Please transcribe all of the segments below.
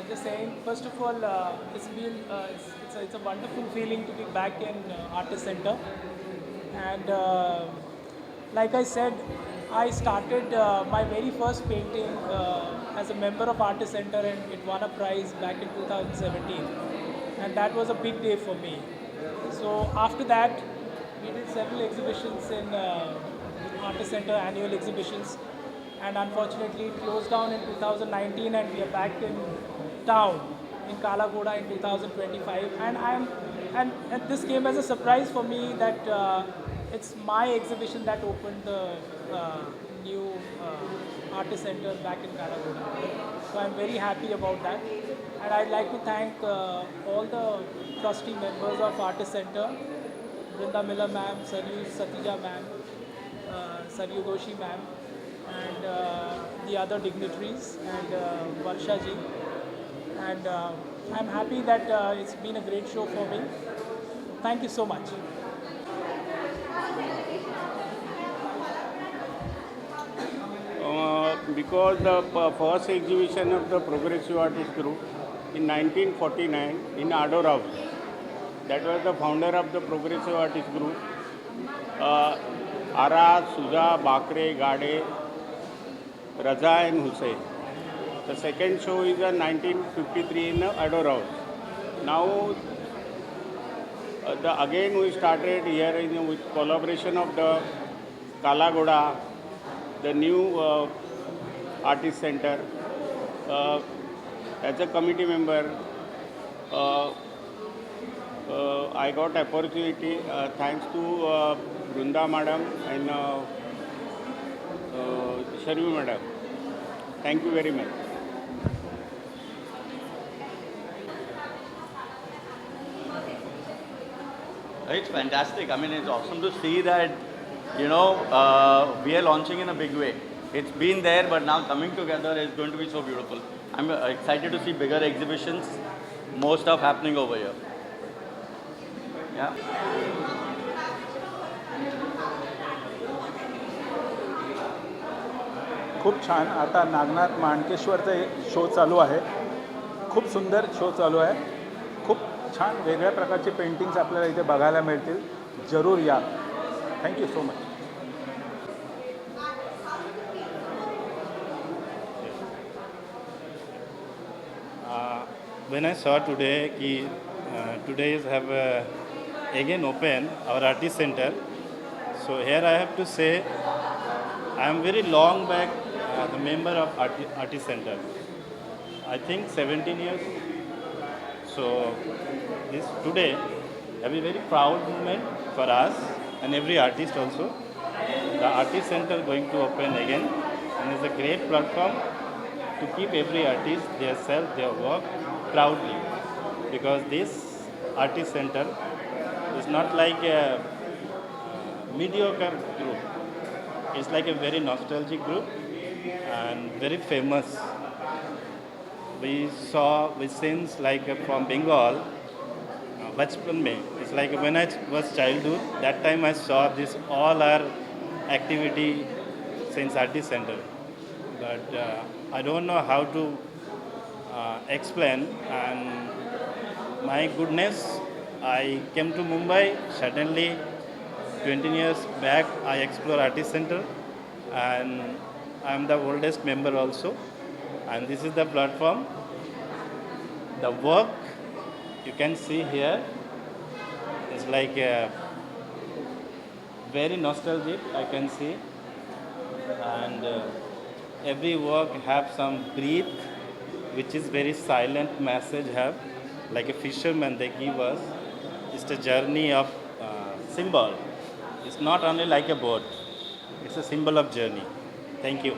just saying, first of all, it's a wonderful feeling to be back in Artist Center. And like I said, I started my very first painting as a member of Artist Center, and it won a prize back in 2017. And that was a big day for me. So after that, we did several exhibitions in Artist Center, annual exhibitions, and unfortunately it closed down in 2019, and we are back in town in Kalagoda in 2025. And this came as a surprise for me that it's my exhibition that opened the new Artist Center back in Kalagoda. So I'm very happy about that, and I'd like to thank all the trustee members of Artist Center, Brinda Miller ma'am, Saryu Satija ma'am, Saryu Doshi ma'am, and the other dignitaries, and Varsha ji. And I'm happy that it's been a great show for me. Thank you so much. Because the first exhibition of the Progressive Artist Group in 1949 in Adorao. That was the founder of the Progressive Artist Group. Ara, Suja, Bakre, Gade, Raza and Hussein. The second show is in 1953 in Adorao. Now, again we started here with collaboration of the Kalagoda, the new Artist Center. As a committee member, I got opportunity thanks to Brunda madam and Sharvi madam. Thank you very much. It's fantastic. I mean, it's awesome to see that, we are launching in a big way. It's been there, but now coming together is going to be so beautiful. I'm excited to see bigger exhibitions, more stuff happening over here. Yeah. खूप छान. आता Nagnath माणकेश्वरचा show चालू आहे. खूप सुंदर show चालू आहे. खूप छान वेगळ्या प्रकारचे पेंटिंग्स आपल्याला इथे बघायला मिळतील. जरूर या. Thank you so much. When I saw today today is have again open our artist center, so here I have to say I am very long back the member of artist center. I think 17 years. So this today have a very proud moment for us and every artist also. The artist center going to open again, and it's a great platform to keep every artist their self, their work proudly, because this artist center is not like a mediocre group. It's like a very nostalgic group and very famous. We scenes like from Bengal, Bachpan mein. It's like when I was childhood, that time I saw this all our activity since artist center. But I don't know how to explain, and my goodness, I came to Mumbai suddenly 20 years back. I explored artist center, and I am the oldest member also, and this is the platform. The work you can see here is like very nostalgic, I can see, and every work have some breath, which is very silent message have, like a fisherman they give us. It's a journey of symbol. It's not only like a boat. It's a symbol of journey. Thank you.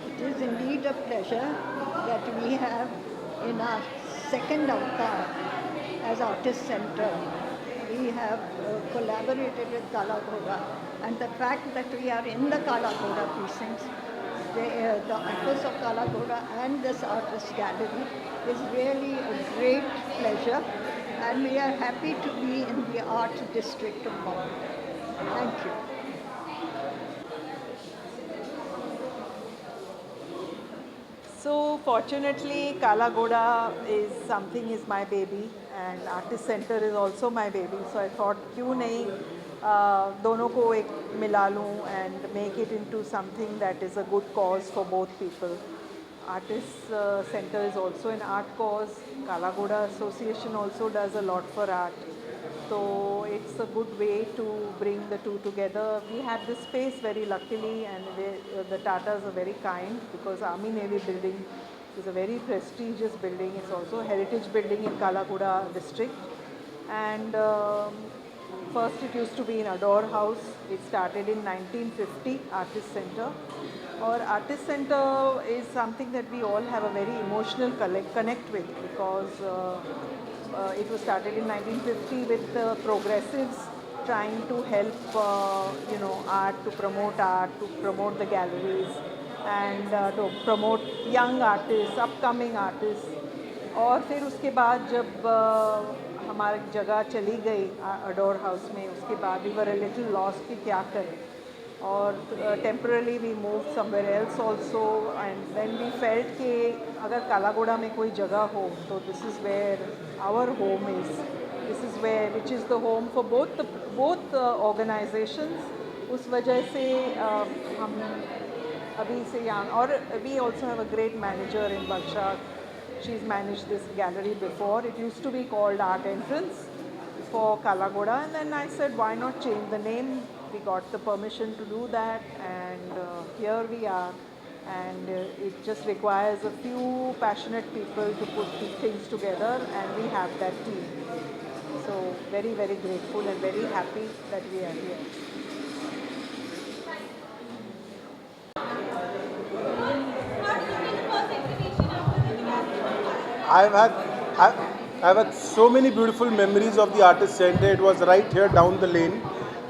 It is indeed a pleasure that we have in our second avatar as Artist Center. We have collaborated with Kalagoda, and the fact that we are in the Kalagoda precincts, the office of Kalagoda and this artist gallery is really a great pleasure, and we are happy to be in the art district of Bombay. Thank you. So fortunately, Kala Ghoda is my baby, and Artist Center is also my baby. So I thought, क्यों नहीं दोनों को एक मिला लूँ and make it into something that is a good cause for both people. Artist Center is also an art cause. Kala Ghoda Association also does a lot for art. So it's a good way to bring the two together. We have this space very luckily, and the Tatas are very kind, because Army Navy building is a very prestigious building. It's also a heritage building in Kala Ghoda district. And first it used to be in Adore House. It started in 1950, Artist Center. Or Artist Center is something that we all have a very emotional connect with, because it was started in 1950 with progressives trying to help art, to promote the galleries, and to promote young artists, upcoming artists. और फिर उसके बाद जब हमारी जगह चली गई adore house में, उसके बाद we were a little lost कि क्या करें, और temporarily we moved somewhere else also, and then we felt कि अगर काला घोड़ा में कोई जगह हो तो this is where our home is. This is where, which is the home for both organizations. उस वजह से हम अभी से यहाँ, और we also have a great manager in Baksha. She's managed this gallery before. It used to be called Art Entrance for Kala Ghoda, and then I said, why not change the name? We got the permission to do that, and here we are. And it just requires a few passionate people to put these things together, and we have that team. So very, very grateful and very happy that we are here. I've had so many beautiful memories of the Artist Center. It was right here down the lane.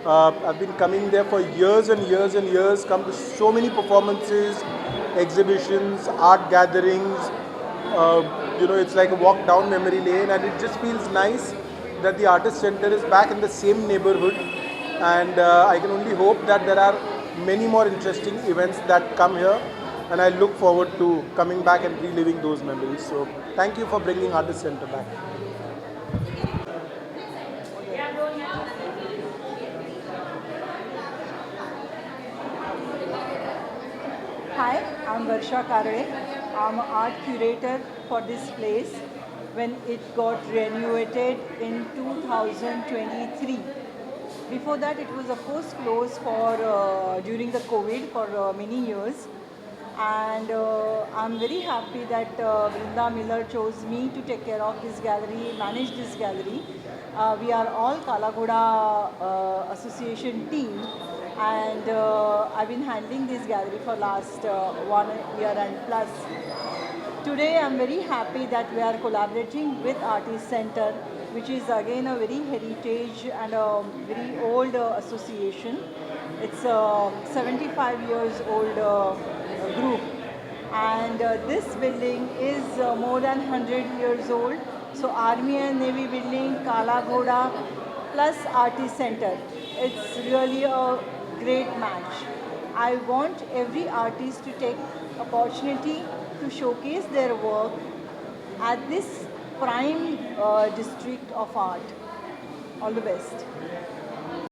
I've been coming there for years and years and years, come to so many performances, exhibitions, art gatherings. It's like a walk down memory lane, and it just feels nice that the Artist Center is back in the same neighborhood. And I can only hope that there are many more interesting events that come here, and I look forward to coming back and reliving those memories. So thank you for bringing Artist Center back. Hi, I'm Varsha Karade. I'm an art curator for this place when it got renovated in 2023. Before that, it was of course closed for during the COVID for many years. And I'm very happy that Brinda Miller chose me to take care of this gallery, manage this gallery. We are all Kala Ghoda Association team, and I've been handling this gallery for last 1 year and plus. Today I'm very happy that we are collaborating with Artist Center, which is again a very heritage and a very old association. It's a 75 years old group, and this building is more than 100 years old. So Army and Navy building, Kala Ghoda plus Artist Center. It's really a great match. I want every artist to take opportunity to showcase their work at this prime district of art. All the best.